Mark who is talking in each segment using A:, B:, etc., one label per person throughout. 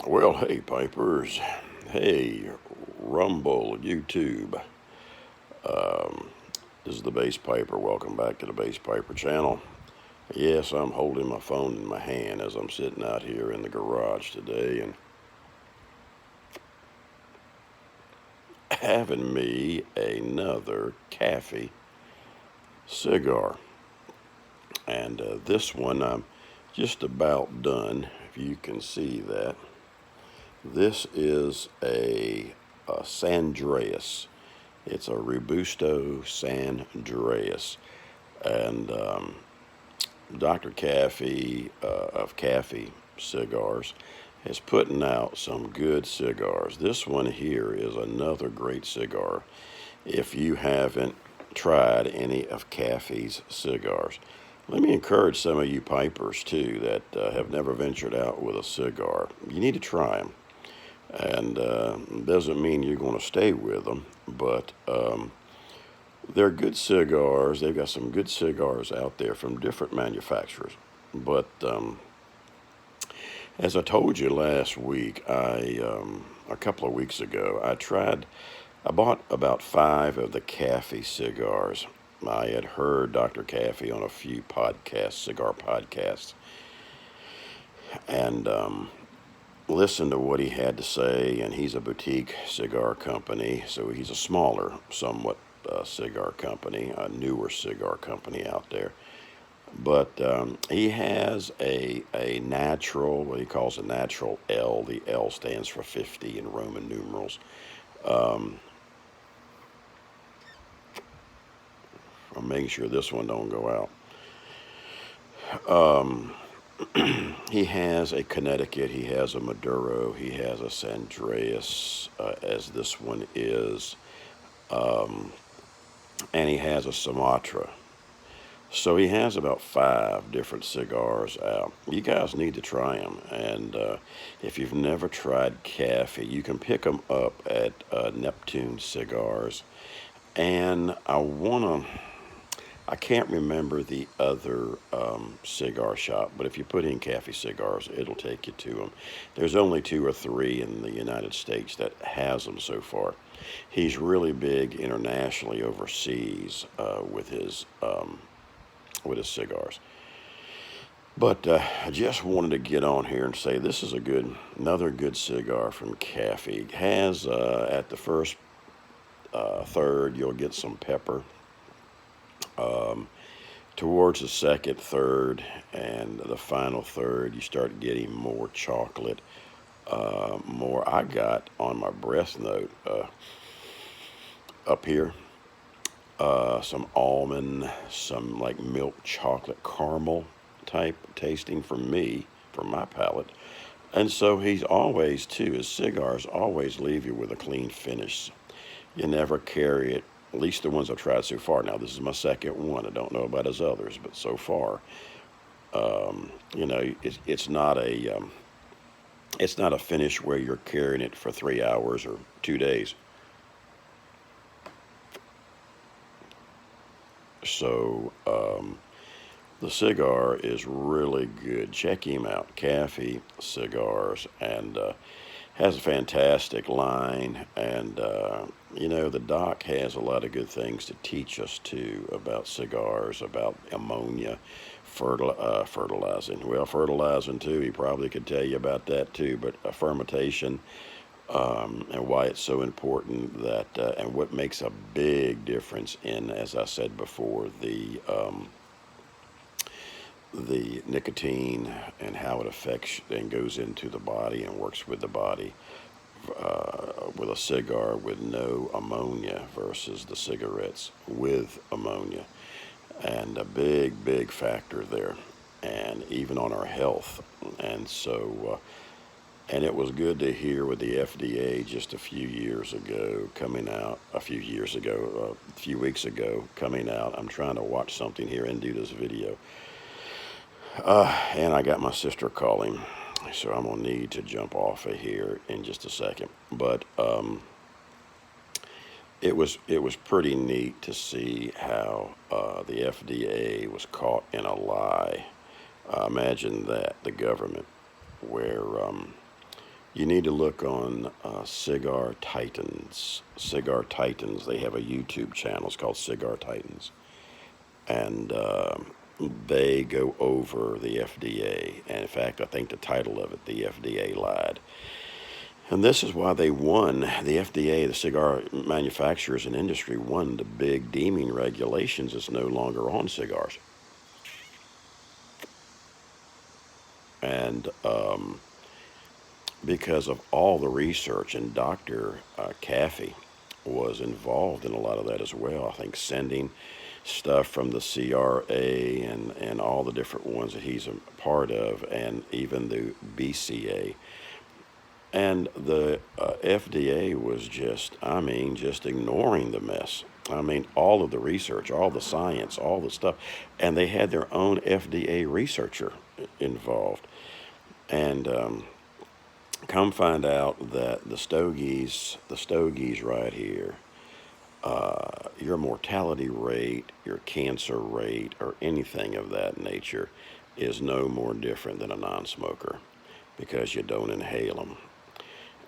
A: Well, hey, Pipers. Hey, Rumble, YouTube. Um, this is the Bass Piper. Welcome back to the Bass Piper channel. Yes, I'm holding my phone in my hand as I'm sitting out here in the garage today and having me another Kafie cigar. And this one I'm just about done, if you can see that. This is a San Andres. It's a Robusto San Andres. And Dr. Kafie of Kafie Cigars is putting out some good cigars. This one here is another great cigar. If you haven't tried any of Kafie's cigars, let me encourage some of you Pipers too that have never ventured out with a cigar. You need to try them. And doesn't mean you're going to stay with them, but they're good cigars. They've got some good cigars out there from different manufacturers. But as I told you last week, a couple of weeks ago, I bought about 5 of the Kafie cigars. I had heard Dr. Kafie on a few cigar podcasts, and listened to what he had to say. And he's a boutique cigar company, so he's a smaller, somewhat cigar company, a newer cigar company out there. But he has a natural, what he calls a natural L. The L stands for 50 in Roman numerals. Um, I'm making sure this one don't go out. He has a Connecticut, he has a Maduro, he has a San Andreas, as this one is, um, and he has a Sumatra. So he has about 5 different cigars out. You guys need to try them. And if you've never tried Kafie, you can pick them up at Neptune Cigars. And I can't remember the other cigar shop, but if you put in Kafie Cigars, it'll take you to them. There's only 2 or 3 in the United States that has them so far. He's really big internationally overseas with his cigars. But I just wanted to get on here and say this is another good cigar from Kafie. It has at the first third you'll get some pepper. Um, Towards the second third and the final third, you start getting more chocolate. More I got on my breast note up here. Some almond, some like milk chocolate caramel type tasting for me, for my palate. And so he's always, too, his cigars always leave you with a clean finish. You never carry it, at least the ones I've tried so far. Now, this is my second one. I don't know about his others, but so far, it's not a finish where you're carrying it for 3 hours or 2 days. So, the cigar is really good. Check him out, Kafie Cigars, and has a fantastic line. And the doc has a lot of good things to teach us too about cigars, about ammonia, fertilizing. Well, fertilizing too. He probably could tell you about that too. But fermentation. And why it's so important and what makes a big difference in, as I said before, the nicotine and how it affects and goes into the body and works with the body with a cigar with no ammonia versus the cigarettes with ammonia, and a big factor there, and even on our health. And so and it was good to hear with the FDA just a few years ago coming out, a few weeks ago coming out. I'm trying to watch something here and do this video. And I got my sister calling, so I'm going to need to jump off of here in just a second. But it was pretty neat to see how the FDA was caught in a lie. Imagine that, the government, where You need to look on Cigar Titans. Cigar Titans, they have a YouTube channel. It's called Cigar Titans. And they go over the FDA. And in fact, I think the title of it, The FDA Lied. And this is why they won. The FDA, the cigar manufacturers and industry, won the big deeming regulations that's no longer on cigars. And because of all the research, and Dr. Kafie was involved in a lot of that as well. I think sending stuff from the CRA and all the different ones that he's a part of, and even the BCA. And the FDA was just, I mean, just ignoring the mess. I mean, all of the research, all the science, all the stuff. And they had their own FDA researcher involved. And come find out that the stogies right here, your mortality rate, your cancer rate, or anything of that nature is no more different than a non-smoker because you don't inhale them.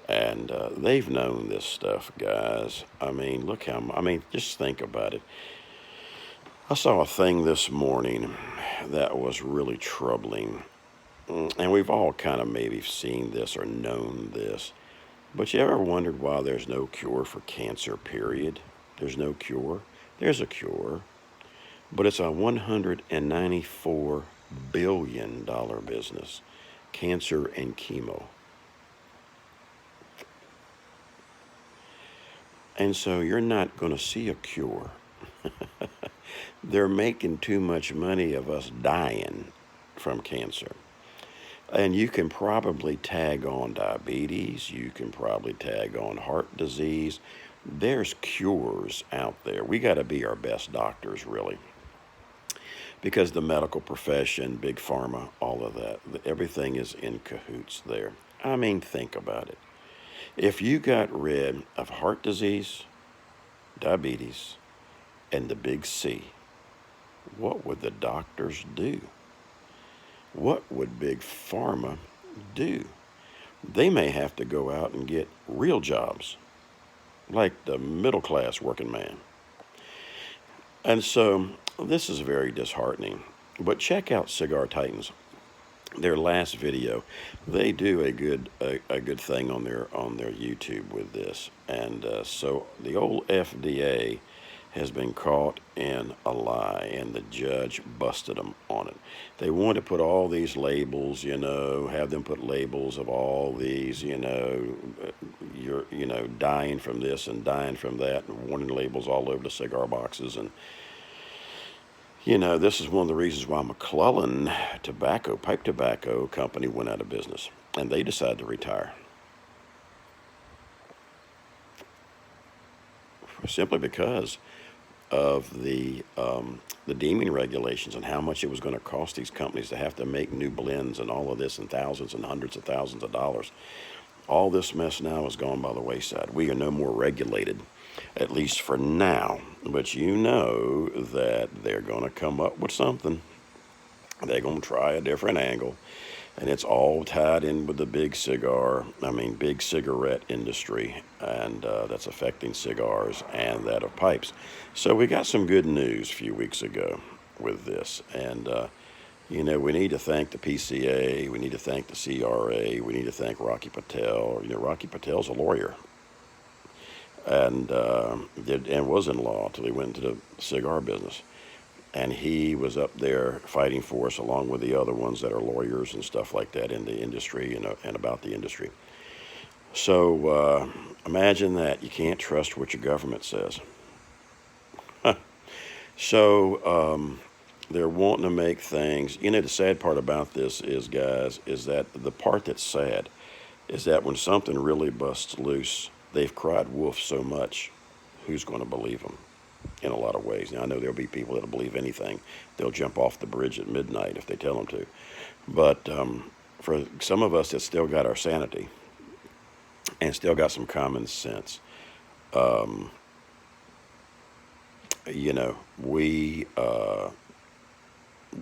A: And they've known this stuff, guys. I mean, look how, I mean, just think about it. I saw a thing this morning that was really troubling. And we've all kind of maybe seen this or known this. But you ever wondered why there's no cure for cancer, period? There's no cure. There's a cure. But it's a $194 billion business. Cancer and chemo. And so you're not going to see a cure. They're making too much money of us dying from cancer. And you can probably tag on diabetes. You can probably tag on heart disease. There's cures out there. We got to be our best doctors, really. Because the medical profession, big pharma, all of that, everything is in cahoots there. I mean, think about it. If you got rid of heart disease, diabetes, and the big C, what would the doctors do? What would big pharma do? They may have to go out and get real jobs, like the middle class working man. And so this is very disheartening. But check out Cigar Titans. Their last video, they do a good thing on their YouTube with this. And so the old FDA has been caught in a lie, and the judge busted them on it. They want to put all these labels, have them put labels of all these, you're, dying from this and dying from that, and warning labels all over the cigar boxes. And this is one of the reasons why McClellan pipe tobacco company went out of business, and they decided to retire. Simply because of the deeming regulations and how much it was going to cost these companies to have to make new blends and all of this, and thousands and hundreds of thousands of dollars. All this mess now has gone by the wayside. We are no more regulated, at least for now. But you know that they're going to come up with something. They're going to try a different angle. And it's all tied in with the big cigarette industry, and that's affecting cigars and that of pipes. So we got some good news a few weeks ago with this. And, we need to thank the PCA. We need to thank the CRA. We need to thank Rocky Patel. Rocky Patel's a lawyer. And was in law till he went into the cigar business. And he was up there fighting for us along with the other ones that are lawyers and stuff like that in the industry and about the industry. So imagine that. You can't trust what your government says. So they're wanting to make things. The sad part about this is, guys, is that the part that's sad is that when something really busts loose, they've cried wolf so much, who's going to believe them? In a lot of ways. Now, I know there'll be people that'll believe anything. They'll jump off the bridge at midnight if they tell them to. But for some of us that still got our sanity and still got some common sense, we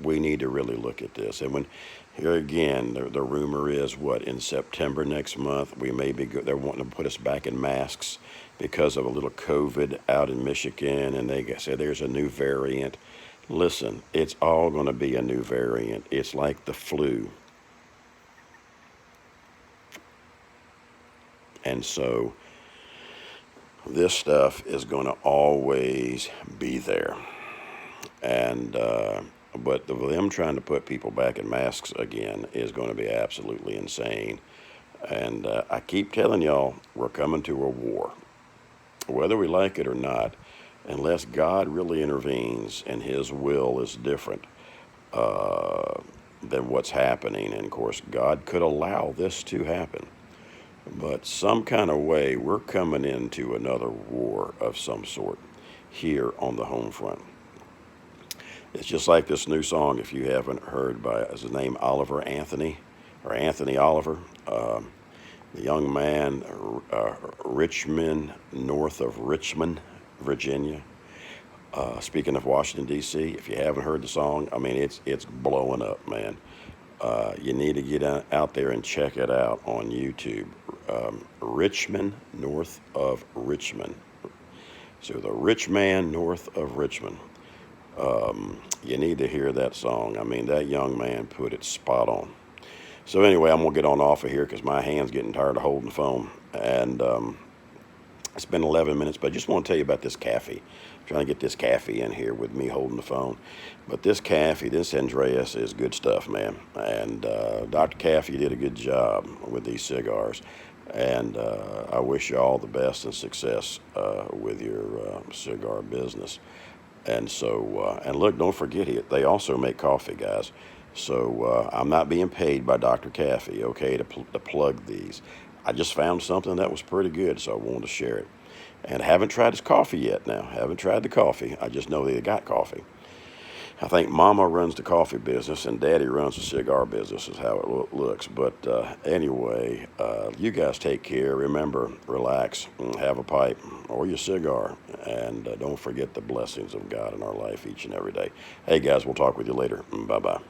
A: we need to really look at this. And when here again, the rumor is what in September next month we may be they're wanting to put us back in masks because of a little COVID out in Michigan, and they say there's a new variant. Listen, it's all going to be a new variant. It's like the flu. And so this stuff is going to always be there. And but them trying to put people back in masks again is going to be absolutely insane. And I keep telling y'all, we're coming to a war, whether we like it or not, unless God really intervenes and His will is different than what's happening. And of course, God could allow this to happen. But some kind of way, we're coming into another war of some sort here on the home front. It's just like this new song, if you haven't heard, by is his name Oliver Anthony, or Anthony Oliver. The young man, Richmond, north of Richmond, Virginia. Speaking of Washington, D.C., if you haven't heard the song, I mean, it's blowing up, man. You need to get out there and check it out on YouTube. Richmond, north of Richmond. So the rich man north of Richmond. You need to hear that song. I mean, that young man put it spot on. So anyway, I'm going to get on off of here because my hand's getting tired of holding the phone. And it's been 11 minutes, but I just want to tell you about this Kafie. I'm trying to get this Kafie in here with me holding the phone. But this Kafie, this Andres is good stuff, man. And Dr. Kafie did a good job with these cigars. And I wish you all the best and success with your cigar business. And so, and look, don't forget it. They also make coffee, guys. So I'm not being paid by Dr. Kafie, okay, to plug these. I just found something that was pretty good, so I wanted to share it. And I haven't tried his coffee yet now. Haven't tried the coffee. I just know they got coffee. I think Mama runs the coffee business and Daddy runs the cigar business is how it looks. But anyway, you guys take care. Remember, relax, have a pipe or your cigar. And don't forget the blessings of God in our life each and every day. Hey, guys, we'll talk with you later. Bye-bye.